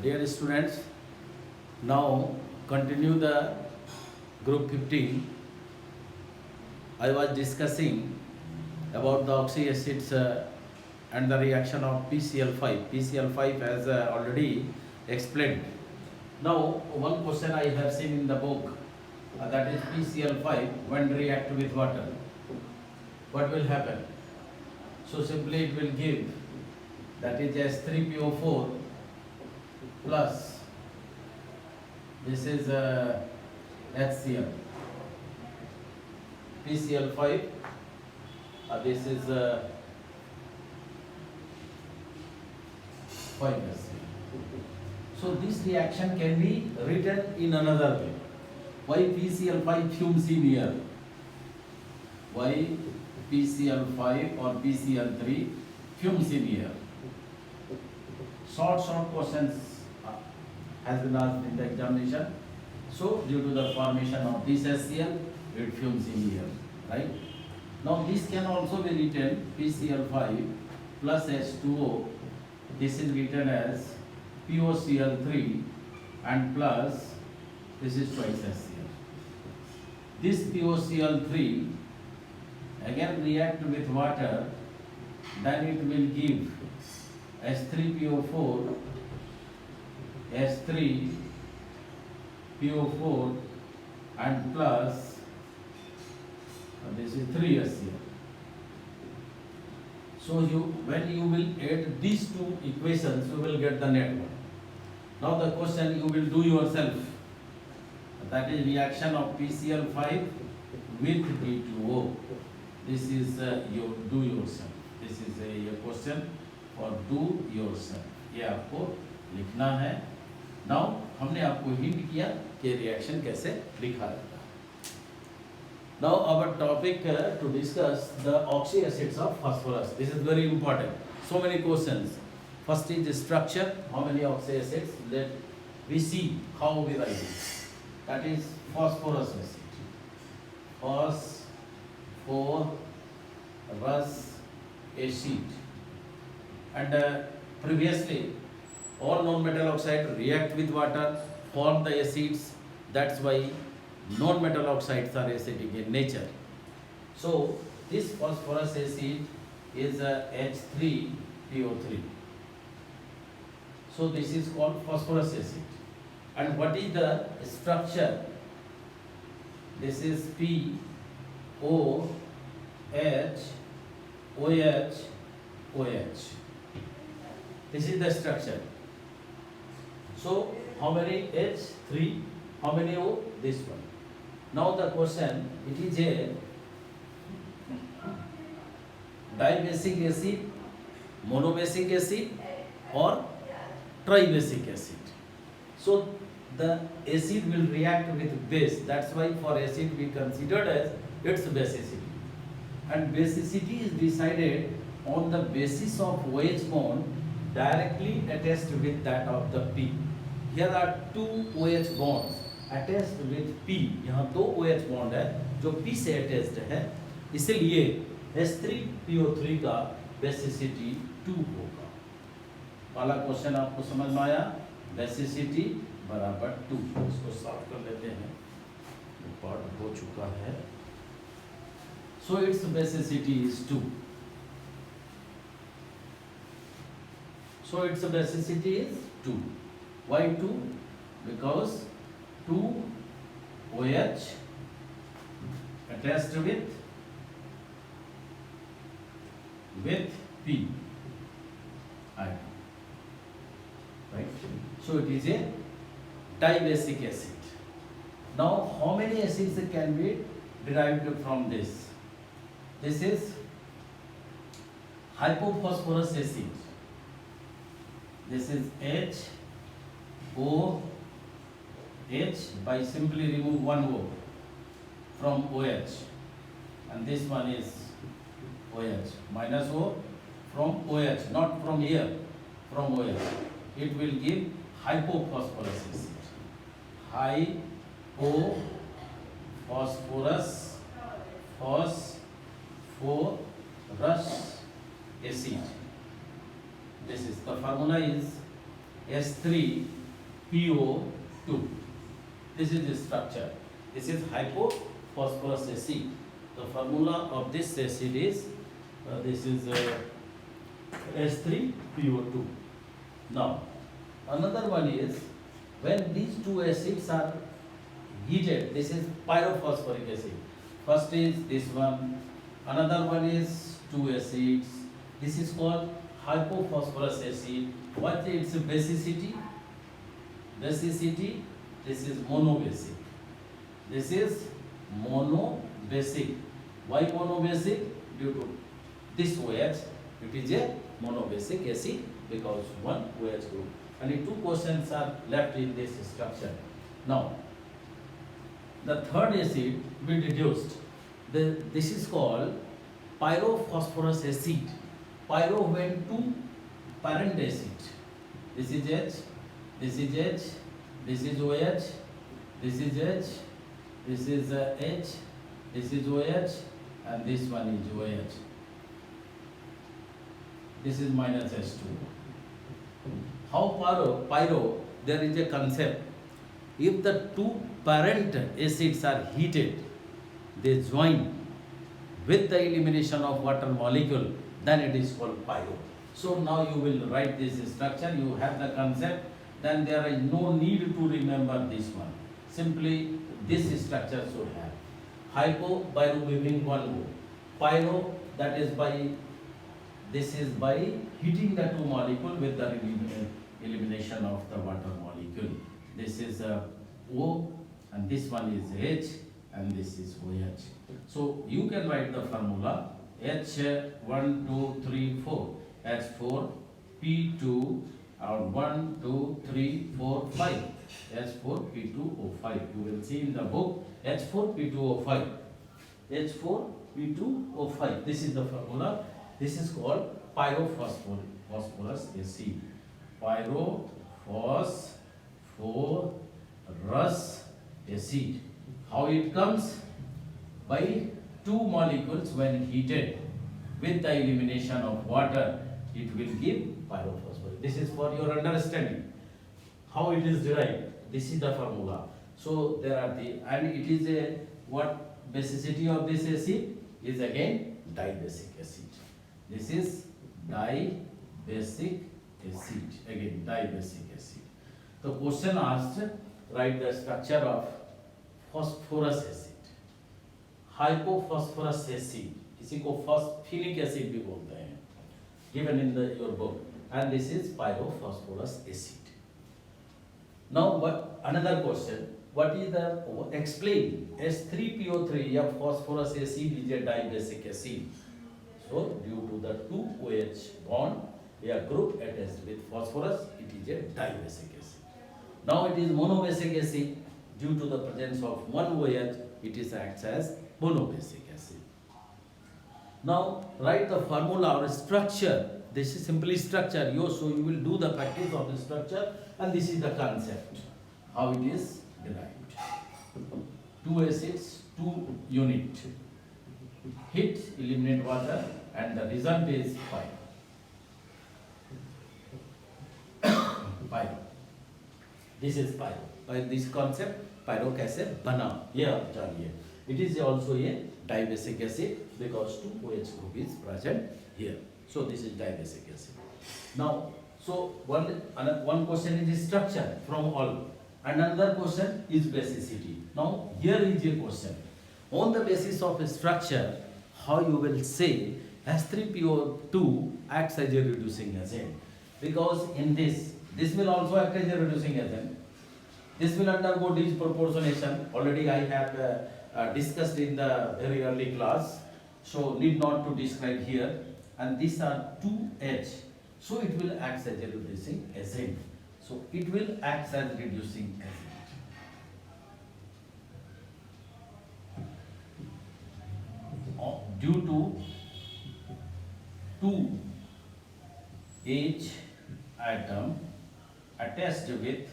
Dear students, now continue the group 15. I was discussing about the oxy acids and the reaction of PCl5. PCl5 has already explained. Now one question I have seen in the book, that is PCl5 when react with water, what will happen? So simply it will give, that is S3PO4 plus, this is HCl, PCl5, this is 5HCl. So this reaction can be written in another way. Why PCl5 fumes in air? Why PCl5 or PCl3 fumes in air? Short questions has been asked in the examination. So due to the formation of this HCl, it fumes in air, right? Now this can also be written PCl5 plus H2O. This is written as POCl3 and plus, this is twice HCl. This POCl3 again react with water, then it will give S3PO4, S3PO4 and plus, this is 3HCl. So when you will add these two equations, you will get the net one. Now the question you will do yourself, that is reaction of PCl5 with B2O. This is you do yourself. This is a question for do yourself. ये आपको लिखना है. Now हमने आपको hint किया कि reaction कैसे लिखा जाता है. Now our topic to discuss the oxy acids of phosphorus. This is very important. So many questions. First is the structure. How many oxy acids? Let we see how we write it. That is phosphorus acid. Phosphorus acid. And previously, all non-metal oxide react with water, form the acids. That's why non-metal oxides are acidic in nature. So this phosphorus acid is H3PO3. So this is called phosphorus acid. And what is the structure? This is POH, OH, OH. This is the structure. So how many H? 3. How many O? This one. Now the question, it is a dibasic acid, monobasic acid or tribasic acid. So the acid will react with base. That's why for acid we considered as its basicity. And basicity is decided on the basis of OH bond directly attached with that of the P. Here are two OH bonds attached with P. यहाँ दो OH bond है जो P से attached है, इसलिए S3PO3 का basicity 2 होगा. वाला क्वेश्चन आपको समझ में आया? Basicity बराबर 2. इसको साफ कर लेते हैं, पार्ट हो चुका है. So its basicity is 2. So its basicity is 2. Why 2? Because 2 OH attached with P ion, right? So it is a dibasic acid. Now how many acids can be derived from this? This is hypophosphorus acid. This is HOH, by simply remove one O from OH, and this one is OH, minus O from OH, not from here, from OH. It will give hypophosphorus acid. Hypophosphorus phosphorus acid. This is the formula is H3PO2. This is the structure. This is hypophosphorus acid. The formula of this acid is this is H3PO2. Now, another one is when these two acids are heated, this is pyrophosphoric acid. First is this one, another one is two acids. This is called hypophosphorus acid. What is its basicity? Basicity, this is monobasic. This is monobasic. Why monobasic? Due to this OH, it is a monobasic acid because one OH group. Only two questions are left in this structure. Now, the third acid we deduced. This is called pyrophosphorus acid. Pyro when two parent acid. This is H, this is H, this is OH, this is H, this is H, this is OH, and this one is OH. This is minus H2. How pyro? There is a concept. If the two parent acids are heated, they join with the elimination of water molecule, then it is called pyro. So now you will write this structure, you have the concept, then there is no need to remember this one. Simply this structure should have. Hypo by removing one O. Pyro, that is by, this is by heating the two molecule with the elimination of the water molecule. This is O and this one is H and this is OH. So you can write the formula H1, 2, 3, 4, H4, P2, and 1, 2, 3, 4, 5, H4, P2O5. You will see in the book H4, P2O5, H4, P2O5. This is the formula. This is called pyrophosphorus acid. Pyrophosphorus acid. How it comes? By two molecules when heated with the elimination of water, it will give pyrophosphorus. This is for your understanding. How it is derived? This is the formula. So there are and it is a what basicity of this acid is again dibasic acid. This is dibasic acid. Again dibasic acid. The question asked, write the structure of phosphorus acid. Hypophosphorous acid, इसी को फॉस्फेनिक acid भी बोलते हैं, given in your book, and this is pyrophosphorus acid. Now what another question, what is the explain H3PO3 a phosphorus acid is a dibasic acid. So due to the two OH bond, a group attached with phosphorus, it is a dibasic acid. Now it is monobasic acid. Due to the presence of one OH, it is acts as monobasic acid. Now write the formula or structure. This is simply structure. So you will do the practice of the structure, and this is the concept. How it is derived. Two acids, two unit. Heat, eliminate water, and the result is pyro. Pyro. This is pyro. By this concept, pyro कैसे बना ये आप जानिए. It is also a dibasic acid because two OH group is present here. So this is dibasic acid. Now, so one question is structure from all. Another question is basicity. Now here is a question. On the basis of a structure, how you will say H3PO2 acts as a reducing agent. Because in this will also act as a reducing agent. This will undergo disproportionation. Already I have discussed in the very early class, so need not to describe here. And these are two H, so it will act as a reducing agent. So it will act as reducing agent. Due to two H atom attached with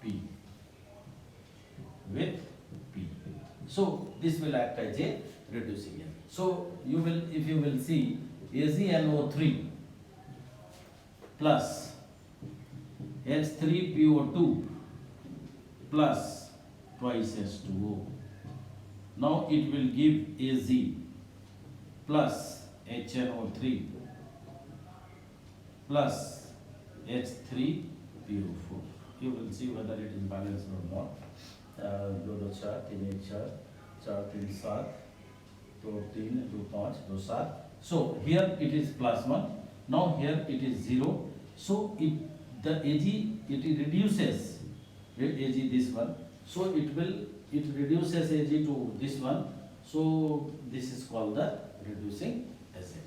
P. So this will act as a reducing agent. So you will, if you will see, AgNO3 plus H3PO2 plus twice H2O. Now it will give Az plus HNO3 plus H3PO4. You will see whether it is balanced or not. दो चार तीन एक चार चार तीन सात दो तीन दो पाँच दो सात. So here it is plus 1. Now here it is 0. So it the Ag it reduces Ag this one. So it reduces Ag to this one. So this is called the reducing agent,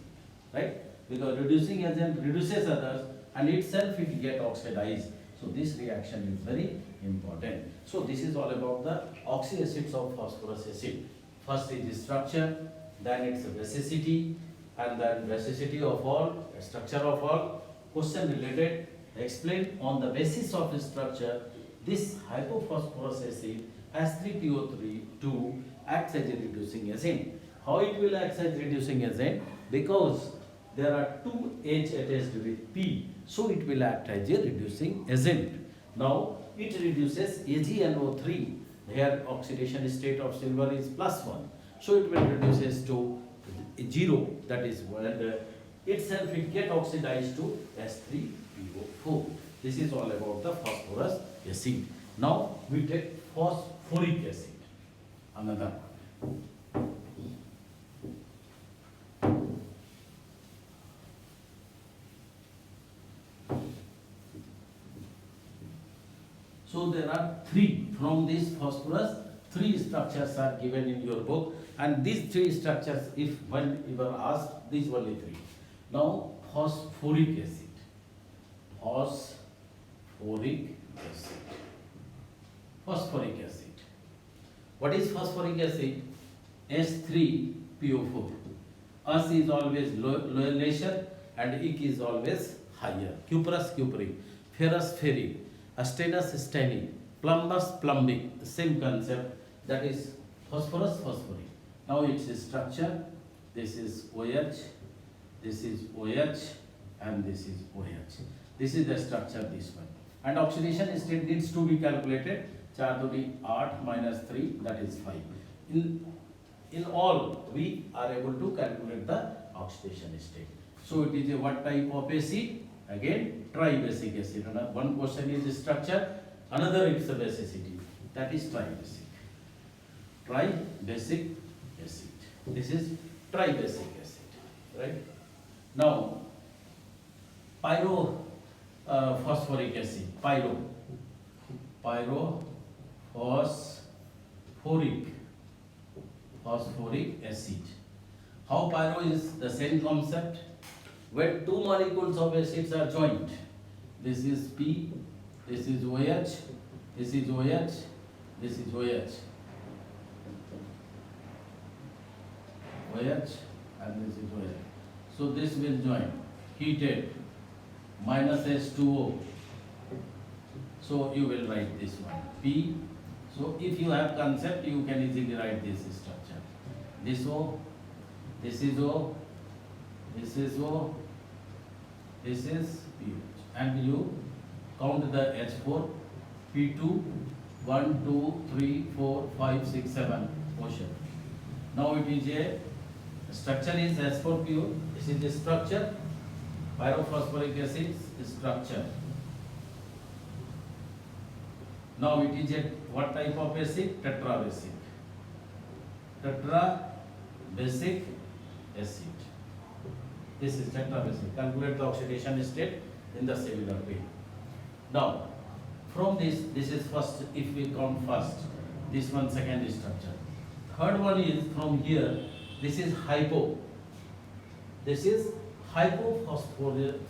right? Because reducing agent reduces others and itself it get oxidized. So this reaction is very important. So this is all about the oxyacids of phosphorus acid. First is the structure, then its basicity, and then basicity of all, structure of all. Question related, explain on the basis of the structure, this hypophosphorus acid H3PO3 acts as a reducing agent. How it will act as reducing agent? Because there are two H attached with P, so it will act as a reducing agent. Now it reduces AgNO3. Here oxidation state of silver is +1, so it will reduces to 0. That is when itself it get oxidized to H3PO4. This is all about the phosphorus acid. Now we take phosphoric acid. Another. So there are three from this phosphorus. Three structures are given in your book, and these three structures, if when you are asked, these only three. Now phosphoric acid. Phosphoric acid. Phosphoric acid. What is phosphoric acid? H3PO4. As is always lesser and ic is always higher. Cuprous cupric, ferrous ferric, stannous stannic, plumbous plumbic, the same concept, that is phosphorus phosphoric. Now its structure, this is OH, this is OH, and this is OH. This is the structure, this one. And oxidation state needs to be calculated. 4 to the 8 minus 3, that is 5. In all, we are able to calculate the oxidation state. So it is a what type of acid? Again, tribasic acid. One question is the structure, another is the basicity. That is tribasic. Tribasic acid. This is tribasic acid, right? Now, phosphoric acid. Phosphoric acid. How pyro is the same concept? When two molecules of acids are joined, this is P, this is OH, this is OH, this is OH, OH, and this is OH. So this will join, heated, minus H2O. So you will write this one, P. So if you have concept, you can easily write this structure. This O, this is O, this is O, this is P, and you count the H4, P2, 1, 2, 3, 4, 5, 6, 7 portion. Now it is a structure is H4PO. This is the structure. Pyrophosphoric acid structure. Now it is a what type of acid? Tetrabasic. Tetrabasic acid. This is tetrabasic. Calculate the oxidation state in the similar way. Now, from this is first, if we count first, this one second structure. Third one is from here, this is hypo. This is hypophosphoric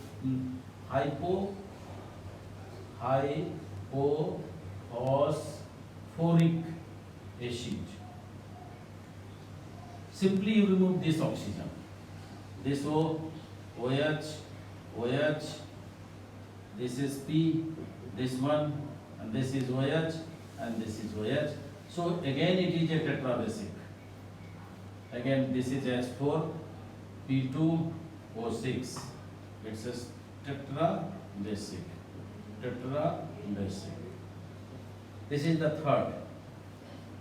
acid. Simply you remove this oxygen. This O, OH, OH, this is P, this one, and this is OH, and this is OH. So again it is a tetrabasic. Again this is H4, P2, O6. It's a tetrabasic. tetrabasic. This is the third.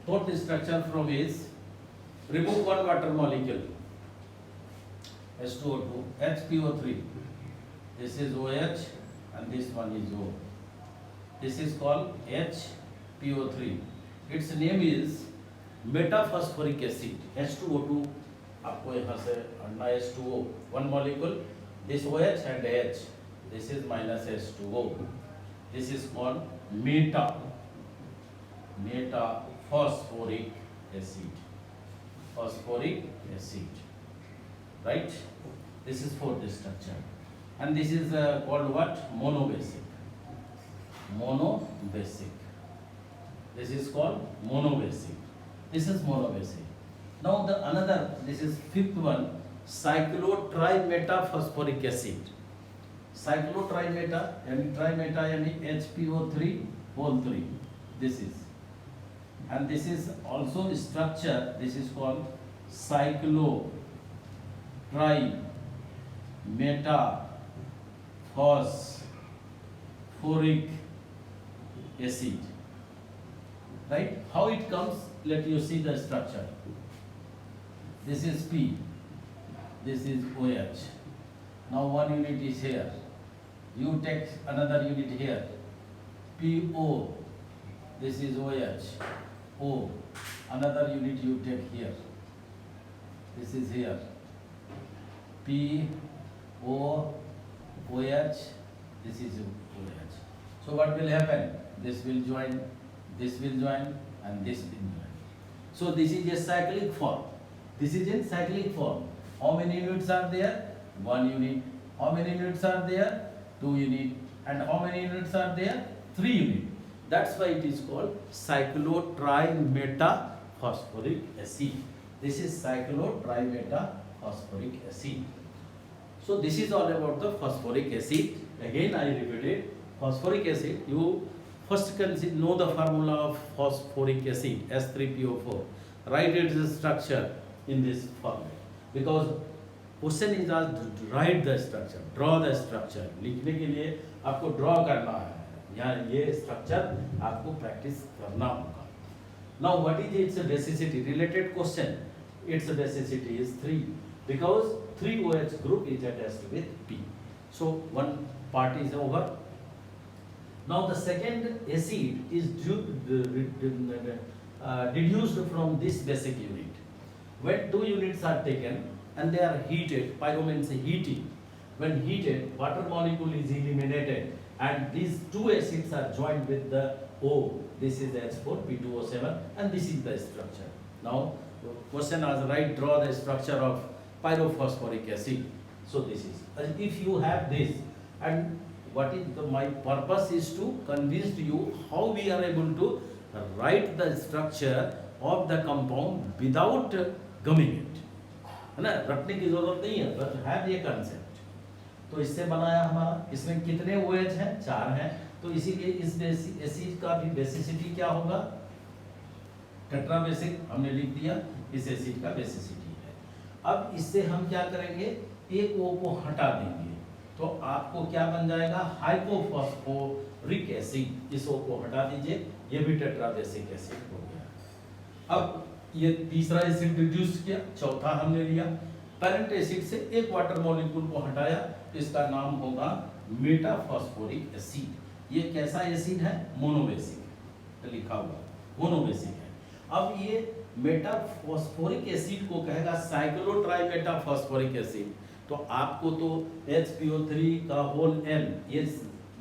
Fourth structure from is remove one water molecule H2O2 HPO3. This is OH and this one is O. This is called HPO3. Its name is metaphosphoric acid H2O2 आपको यहाँ से हटना H2O one molecule this OH and H this is minus H2O this is called metaphosphoric acid right. This is fourth structure and this is called what? Monobasic. This is called monobasic. This is monobasic. Now the another, this is fifth one, cyclotrimetaphosphoric acid. Cyclotrimeta and trimeta यानी HPO3 whole 3. This is, and this is also structure. This is called cyclotrimetaphosphoric acid. Right? How it comes? Let you see the structure. This is P. This is OH. Now one unit is here. You take another unit here. PO. This is OH. O. Another unit you take here. This is here. P. O. OH. This is OH. So what will happen? This will join. This will join and this will join. So this is a cyclic form. This is in cyclic form. How many units are there? 1 unit. How many units are there? 2 unit. And how many units are there? 3 unit. That's why it is called cyclotrimetaphosphoric acid. This is cyclotrimetaphosphoric acid. So this is all about the phosphoric acid. Again I repeat it. Phosphoric acid, you first can know the formula of phosphoric acid S3PO4. Write its structure in this format because question is asked to write the structure, draw the structure. लिखने के लिए आपको draw करना है. यहाँ ये structure आपको practice करना होगा. Now what is its basicity? Related question. Its basicity is 3 because 3 OH group is attached with P. So one part is over. Now the second acid is deduced from this basic unit. When 2 units are taken and they are heated, pyro means heating. When heated, water molecule is eliminated and these 2 acids are joined with the O. This is H4P2O7 and this is the structure. Now question as right, draw the structure of pyrophosphoric acid. So this is, if you have this, and what is my purpose is to convince you how we are able to write the structure of the compound without gumming it. है ना, रटने की जरूरत नहीं है, but have ये concept. तो इससे बनाया हमारा, इसमें कितने OH हैं? 4 हैं. तो इसीलिए इस एसिड का भी बेसिसिटी क्या होगा? टेट्राबेसिक हमने लिख दिया. इस एसिड का बेसिसिटी है. अब इससे हम क्या करेंगे? एक O को हटा देंगे तो आपको क्या बन जाएगा? Hypophosphoric acid. इस O को हटा दीजिए, ये भी टेट्राबेसिक एसिड हो गया. अब ये तीसरा एसिड रिड्यूस किया, चौथा हमने लिया पेरेंट एसिड से एक वाटर मॉलिक्यूल को हटाया तो इसका नाम होगा मेटाफॉस्फोरिक एसिड. ये कैसा एसिड है? मोनोबेसिक लिखा हुआ, मोनोबेसिक है. अब ये मेटाफॉस्फोरिक एसिड को कहेगा साइक्लोट्राइमेटाफॉस्फोरिक एसिड. तो आपको तो HPO3 का होल N ये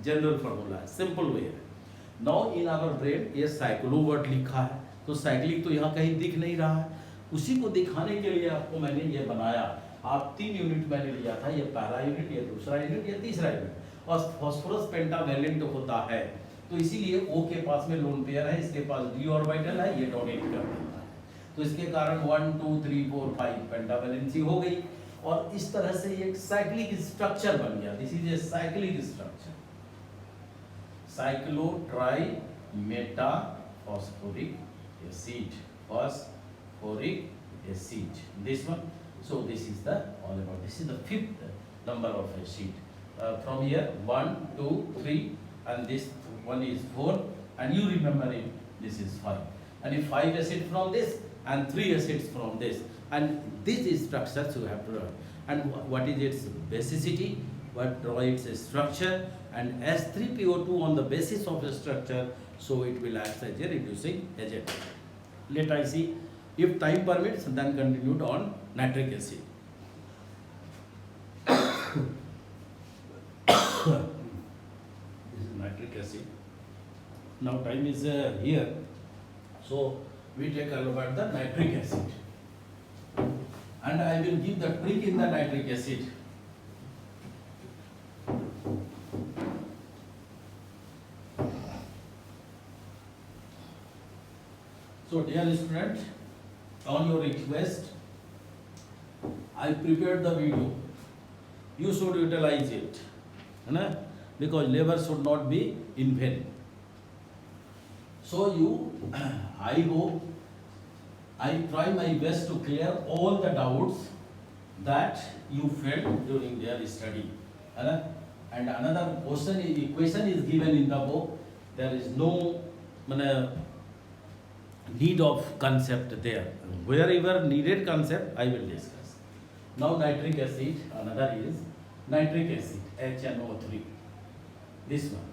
जनरल फार्मूला है, सिंपल वे है. नाउ इन आवर ब्रेन ये साइक्लो वर्ड लिखा है तो साइक्लिक तो यहाँ कहीं दिख नहीं रहा है. उसी को दिखाने के लिए आपको मैंने ये बनाया. आप 3 यूनिट मैंने लिया था, ये पहला यूनिट, ये दूसरा यूनिट, ये तीसरा यूनिट. और फॉस्फोरस पेंटावैलेंट होता है तो इसीलिए O के पास में लोन पेयर है, इसके पास D ऑर्बिटल है, ये डोनेट कर देता है. तो इसके कारण 1 2 3 4 5 पेंटावैलेंसी हो गई और इस तरह से एक साइक्लिक स्ट्रक्चर बन गया. This is a cyclic structure, cyclotrimetaphosphoric acid, phosphoric acid. This one. So this is the all about. This is the 5th number of acid. From here 1 2 3 and this one is 4, and you remember it, this is 5. And if 5 acids from this and 3 acids from this, and this is structures you have to learn. And what is its basicity, what draw its structure, and S3PO2 on the basis of the structure, so it will act as a reducing agent. Let us see, if time permits, then continued on nitric acid. This is nitric acid. Now time is here, so we take a look at the nitric acid, and I will give the trick in the nitric acid. So dear student, on your request, I prepared the video. You should utilize it, because labor should not be in vain. So I hope I try my best to clear all the doubts that you felt during their study. And another equation is given in the book. There is no need of concept there. Wherever needed concept, I will discuss. Now nitric acid, another is nitric acid, HNO3. This one.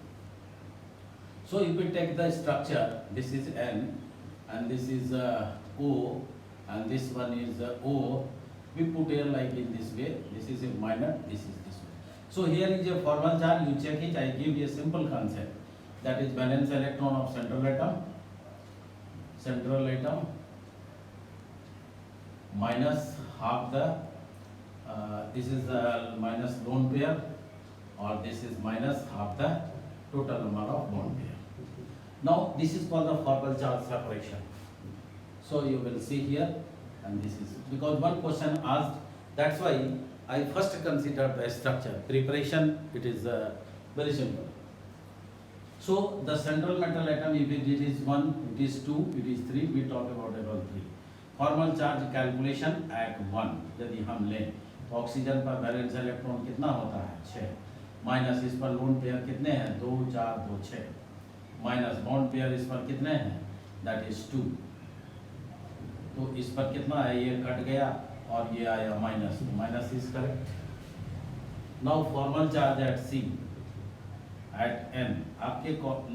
So if we take the structure, this is N, and this is O, and this one is O. We put here like in this way. This is a minor, this is this way. So here is a formal charge. You check it. I give you a simple concept. That is valence electron of central atom. Central atom minus half the. This is minus lone pair, or this is minus half the total number of bond pair. Now this is called the formal charge separation. So you will see here, and this is because one question asked. That's why I first considered the structure. Preparation, it is very simple. So the central metal atom, if it is 1, it is 2, it is 3, we talk about level 3. Formal charge calculation at 1. यदि हम लें तो oxygen पर valence electron कितना होता है 6, minus इस पर लोन पेयर कितने हैं 2 4 2 6, माइनस बॉन्ड पेयर इस पर कितने हैं दैट इज 2. तो इस पर कितना है ये कट गया और ये आया minus, minus is correct. Now formal charge at C at N. आपके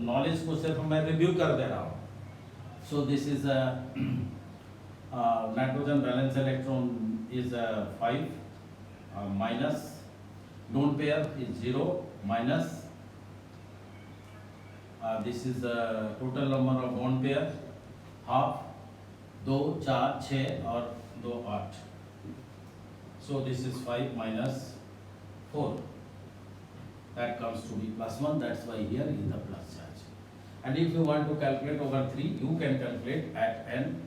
नॉलेज को सिर्फ मैं रिव्यू कर दे रहा हूँ. So this is nitrogen valence electron is 5 minus lone pair is 0 minus this is the total number of bond pair half 2 4 6 और 2 8. So this is 5 minus 4, that comes to be plus 1. That's why here is the plus charge. And if you want to calculate over 3, you can calculate at n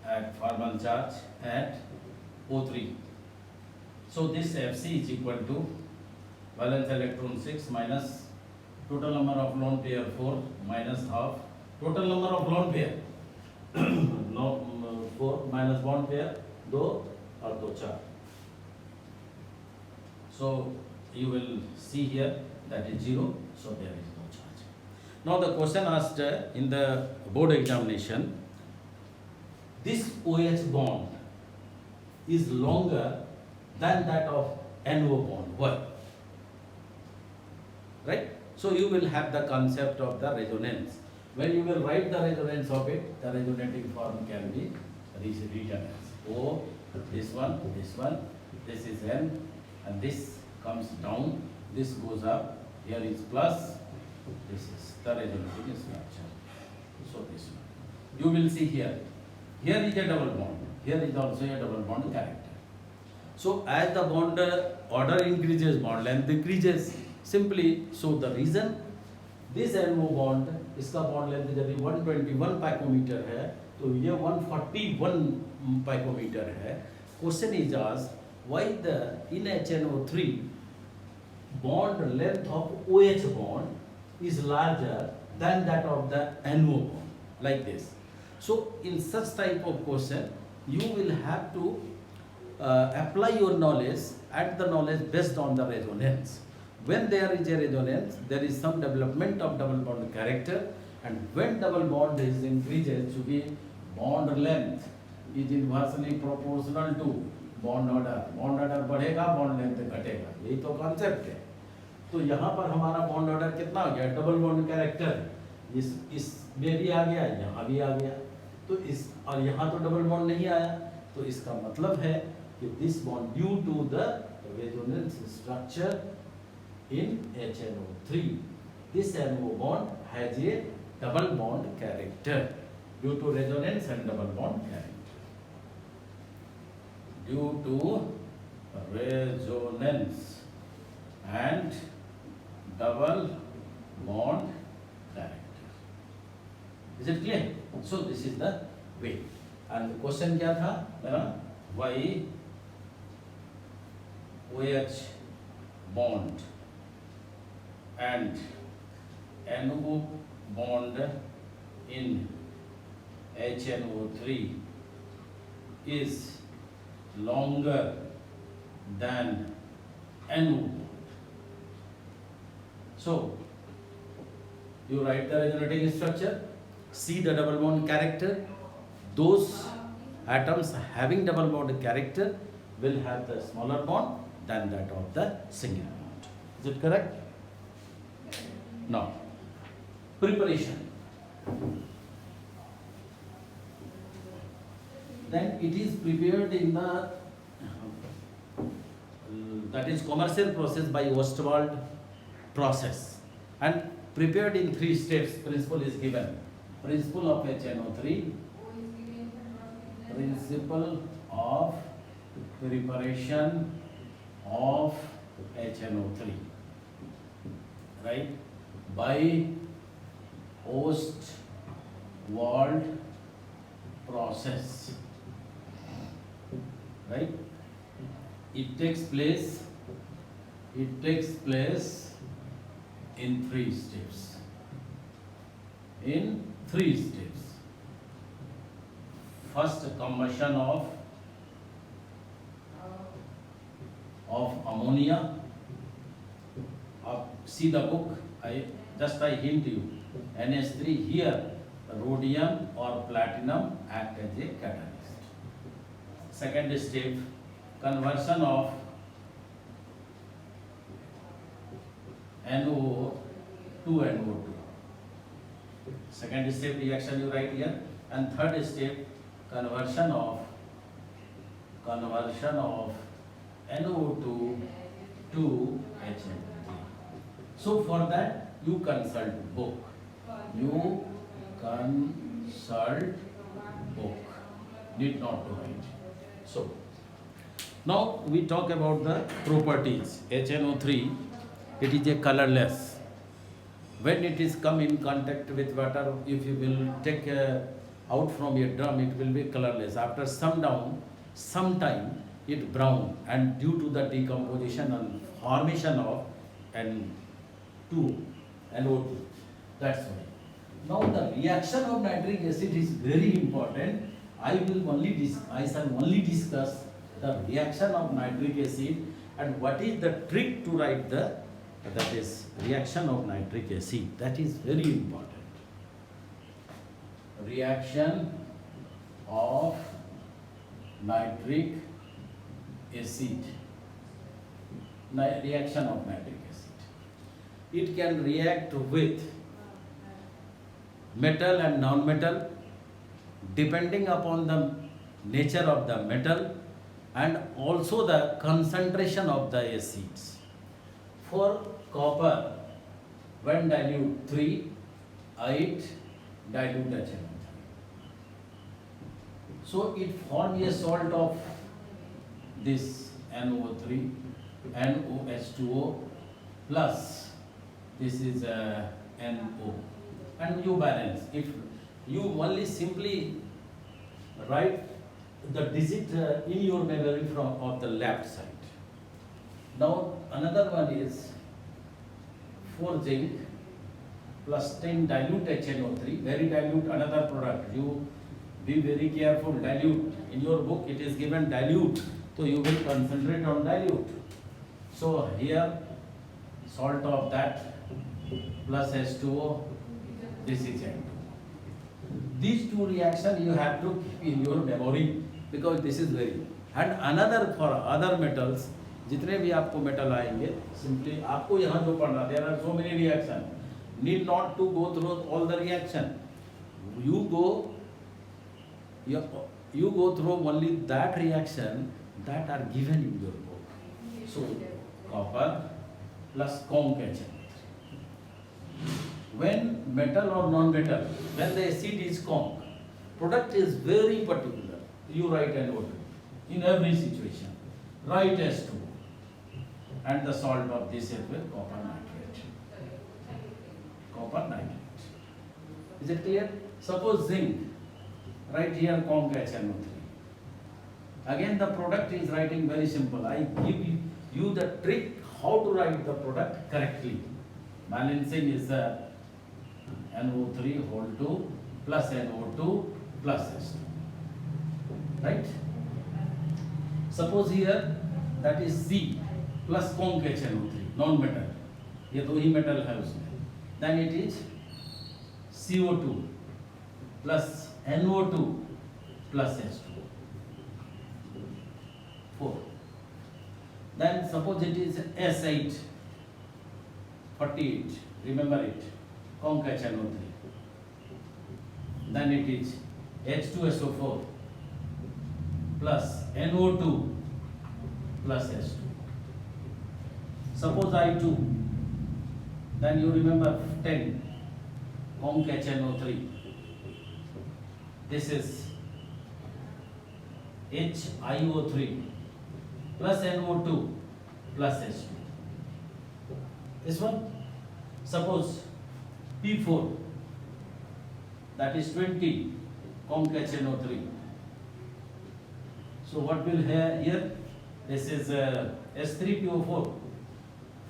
at formal charge at O3. So this Fc is equal to valence electron 6 minus total number of lone pair 4 minus half total number of lone pair 4 minus bond pair 2 और 2 4. So you will see here that is 0, so there is no charge. Now the question asked in the board examination, this OH bond is longer than that of NO bond. Why? Right? So you will have the concept of the resonance. When you will write the resonance of it, the resonating form can be written as O, this one, this is N, and this comes down, this goes up, here is plus, this is the resonating structure. So this one. You will see here is a double bond, here is also a double bond character. So as the bond order increases, bond length decreases. Simply, so the reason this NO bond, इसका bond length यदि 121 picometer है तो ये 141 picometer है. Question is asked, why the in HNO3 bond length of OH bond is larger than that of the NO bond, like this. So in such type of question, you will have to apply your knowledge, add the knowledge based on the resonance. when there is a resonance, there is some development of double bond character, and when double bond is increases to be bond length is inversely proportional to bond order. Bond order बढ़ेगा, bond length घटेगा, यही तो concept है. तो यहाँ पर हमारा bond order कितना हो गया? double bond character इस में भी आ गया, यहाँ भी आ गया. तो इस और यहाँ तो डबल बॉन्ड नहीं आया, तो इसका मतलब है कि this bond due to the resonance structure in HNO3, this NO bond has a double bond character due to resonance and double bond character. Due to resonance and double bond character. Is it clear? So this is the way. And the question क्या था मेरा? Why OH bond and NO bond in HNO3 is longer than NO bond. So you write the resonating structure. See the double bond character. Those atoms having double bond character will have the smaller bond than that of the single bond. Is it correct? Now, preparation. Then it is prepared in the that is commercial process by Ostwald process, and prepared in 3 steps. Principle is given. Principle of HNO3, principle of preparation of HNO3, right, by Ostwald process, right. It takes place in 3 steps. In 3 steps. First, combustion of ammonia. See the book. I hint you. NH3 here, rhodium or platinum act as a catalyst. Second step, conversion of NO to NO2. Second step reaction you write here, and third step conversion of NO2 to HNO3. So for that you consult book. Need not to write. So now we talk about the properties. HNO3, it is a colorless. When it is come in contact with water, if you will take out from your drum, it will be colorless. After some time it brown, and due to the decomposition and formation of NO2. That's why. Now the reaction of nitric acid is very important. I shall only discuss the reaction of nitric acid and what is the trick to write that is reaction of nitric acid. That is very important. Reaction of nitric acid. Reaction of nitric acid. It can react with metal and non-metal depending upon the nature of the metal and also the concentration of the acids. For copper, when dilute 3, 8 dilute HNO3. So it forms a salt of this NO3, NOH2O plus this is NO, and you balance. If you only simply write the digit in your memory of the left side. Now another one is 4 zinc plus 10 dilute HNO3, very dilute another product. You be very careful, dilute. In your book it is given dilute, so you will concentrate on dilute. So here salt of that plus H2O, this is N2. These two reactions you have to keep in your memory because this is very. And another for other metals, जितने भी आपको metal आएंगे, simply आपको यहाँ जो पढ़ना, there are so many reaction, need not to go through all the reaction. You go through only that reaction that are given in your book. So copper plus conc HN. When metal or non-metal, when the acid is conc, product is very particular. You write NO2 in every situation. Write S2 and the salt of this is with copper nitrate. Copper nitrate. Is it clear? Suppose zinc. Write here conc HNO3. Again the product is writing very simple. I give you the trick how to write the product correctly. Balancing is the NO3 whole 2 plus NO2 plus S2. Right? Suppose here that is C plus conc HNO3, non-metal. ये दो ही metal है उसमें. Then it is CO2 plus NO2 plus H2O. 4. Then suppose it is S8, 48. Remember it. Conc HNO3. Then it is H2SO4 plus NO2 plus S2. Suppose I2, then you remember 10, conc HNO3. This is HiO3 plus NO2 plus H2. This one, suppose P4, that is 20, conc HNO3. So what will here? This is S3PO4,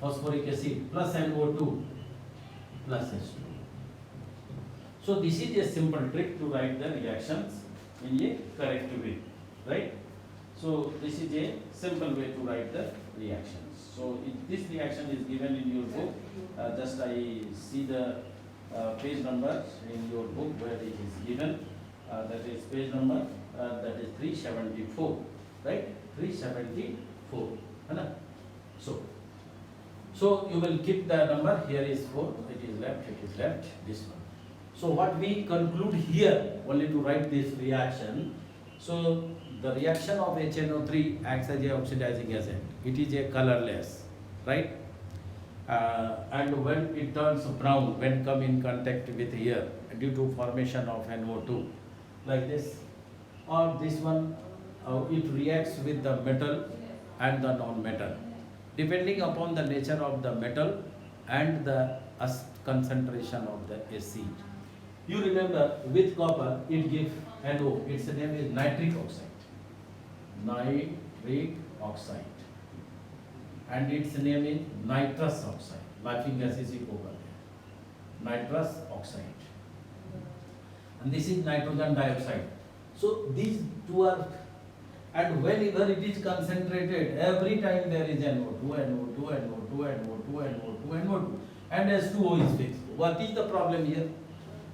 phosphoric acid plus NO2 plus H2. So this is a simple trick to write the reactions in a correct way, right? So this is a simple way to write the reactions. So if this reaction is given in your book, just I see the page number in your book where it is given. That is page number that is 374, right? 374. So you will keep the number. Here is 4. It is left. This one. So what we conclude here, only to write this reaction. So the reaction of HNO3 acts as a oxidizing agent. It is a colorless, right? And when it turns brown, when come in contact with here, due to formation of NO2, like this, or this one, it reacts with the metal and the non-metal, depending upon the nature of the metal and the concentration of the acid. You remember with copper, it gives NO, its name is nitric oxide. Nitric oxide. And its name is nitrous oxide. Laughing gas is equal. Nitrous oxide. And this is nitrogen dioxide. So these two are, and whenever it is concentrated, every time there is NO2, NO2, NO2, NO2, NO2, NO2, and S2O is fixed. What is the problem here?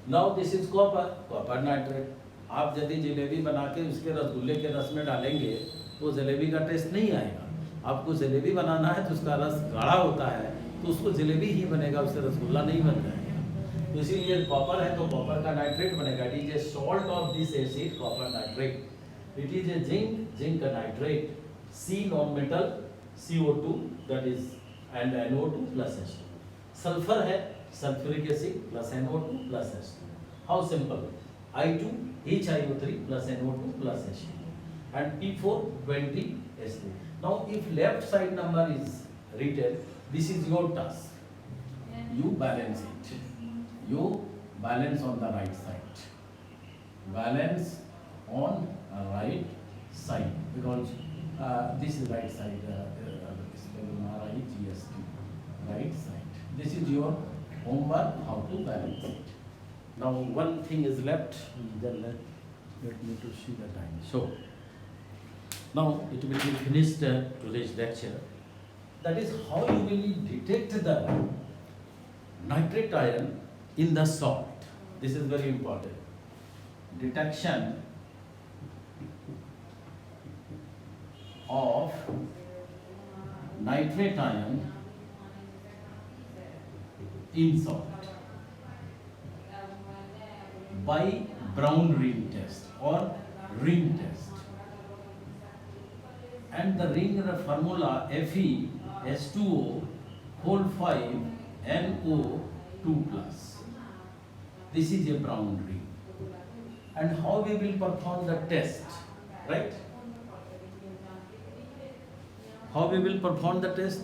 Now this is copper nitrate. आप यदि जलेबी बना के उसके रसगुल्ले के रस में डालेंगे तो जलेबी का टेस्ट नहीं आएगा. आपको जलेबी बनाना है तो उसका रस गाढ़ा होता है तो उसको जलेबी ही बनेगा, उससे रसगुल्ला नहीं बन जाएगा. तो इसीलिए कॉपर है तो कॉपर का नाइट्रेट बनेगा. It is a salt of this acid copper nitrate. It is a zinc nitrate. C non metal CO2 that is and NO2 plus H2. Sulphur है sulphuric acid plus NO2 plus H2. How simple. I2 HiO3 plus NO2 plus H2 and P4 20 S3. Now if left side number is written, this is your task. You balance it. You balance on the right side. Balance on right side because this is right side. Right side. This is your homework how to balance it. Now one thing is left, then let me to see the time. So now it will be finished today's lecture. That is how you will detect the nitrate ion in the salt. This is very important. Detection of nitrate ion in salt by brown ring test or ring test. And the ring formula FeS2O whole 5 NO2 plus. This is a brown ring. And how we will perform the test, right? How we will perform the test?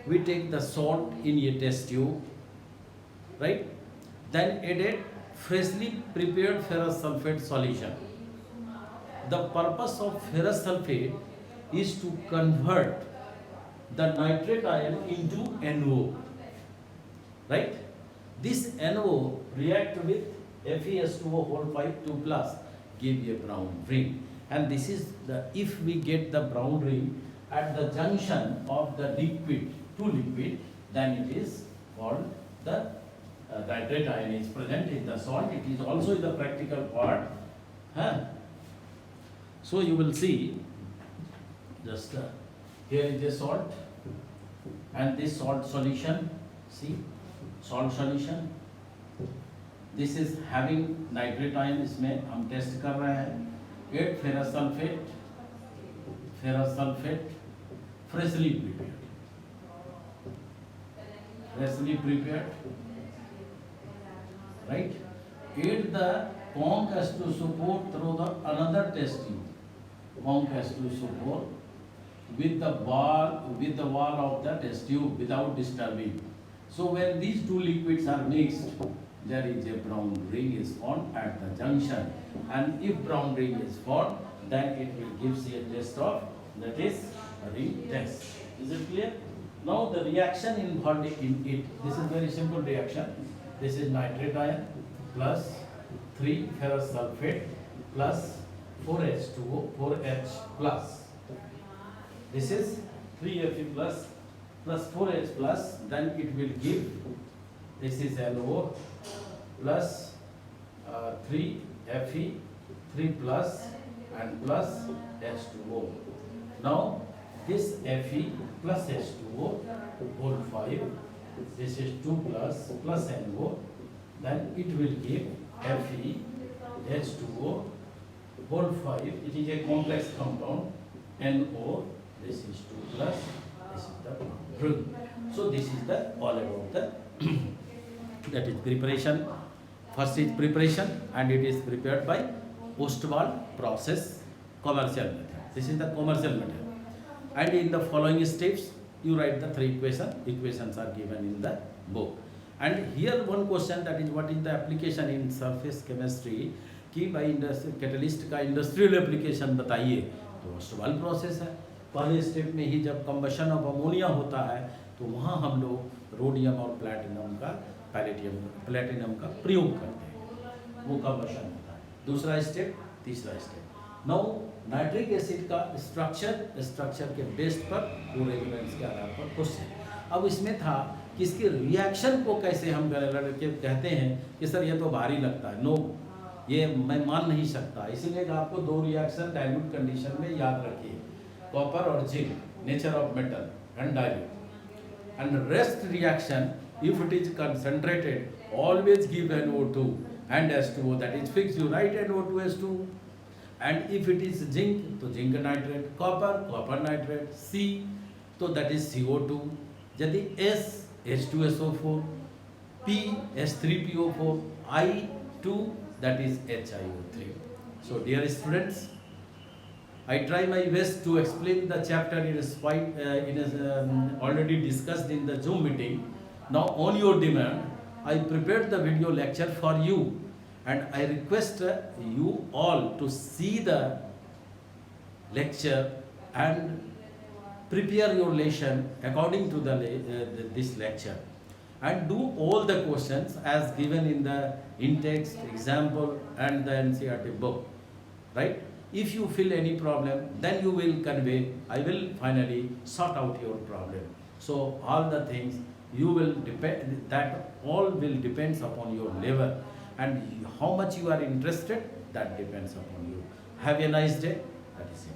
We take the salt in a test tube, right? Then add a freshly prepared ferrous sulfate solution. The purpose of ferrous sulfate is to convert the nitrate ion into NO, right? This NO react with FeS2O whole 5 2 plus, give a brown ring. And this is the, if we get the brown ring at the junction of the liquid to liquid, then it is called the nitrate ion is present in the salt. It is also the practical part. So you will see, just here is the salt and this salt solution. See, salt solution. This is having nitrate ion. इसमें हम test कर रहे हैं. 8 ferrous sulfate freshly prepared, right? Add the conch H2SO4 through the another test tube, conch H2SO4 with the wall of the test tube without disturbing. So when these two liquids are mixed, there is a brown ring is formed at the junction, and if brown ring is formed, then it will give a test of, that is a ring test. Is it clear? Now the reaction involved in it, this is very simple reaction. This is nitrate ion plus 3 ferrous sulfate plus 4H2O 4H plus. This is 3Fe plus 4H plus, then it will give, this is NO plus 3Fe 3 plus and plus H2O. Now this Fe plus H2O whole 5, this is 2 plus NO, then it will give Fe H2O whole 5. It is a complex compound. NO, this is 2 plus, this is the ring. So this is the all about the that is preparation. First is preparation, and it is prepared by Ostwald process, commercial method. This is the commercial method. And in the following steps, you write the 3 equations. Equations are given in the book. And here one question, that is what is the application in surface chemistry, कि भाई catalyst का industrial application बताइए. तो Ostwald process है. पहले step में ही जब combustion of ammonia होता है, तो वहाँ हम लोग रोडियम और प्लेटिनम का प्रयोग करते हैं, वो कंबशन होता है. दूसरा स्टेप, तीसरा स्टेप. नाउ नाइट्रिक एसिड का स्ट्रक्चर के बेस पर वो रेजोनेंस के आधार पर क्वेश्चन. अब इसमें था कि इसके रिएक्शन को कैसे हम कहते हैं कि सर ये तो भारी लगता है. नो, ये मैं मान नहीं सकता. इसलिए आपको 2 रिएक्शन डाइल्यूट कंडीशन में याद रखिए, कॉपर और zinc, nature of metal and dilute. And rest reaction, if it is concentrated, always give NO2 and H2O, that is fixed. You write NO2 H2. And if it is zinc, तो zinc nitrate, copper nitrate, C, तो that is CO2. यदि S, H2SO4, P, H3PO4, I2, that is HiO3. So dear students, I try my best to explain the chapter. It is quite already discussed in the Zoom meeting. Now on your demand, I prepared the video lecture for you, and I request you all to see the lecture and prepare your lesson according to this lecture, and do all the questions as given in the in-text, example and the NCERT book, right? If you feel any problem, then you will convey. I will finally sort out your problem. So all the things you will depend, that all will depends upon your level, and how much you are interested, that depends upon you. Have a nice day. That is it.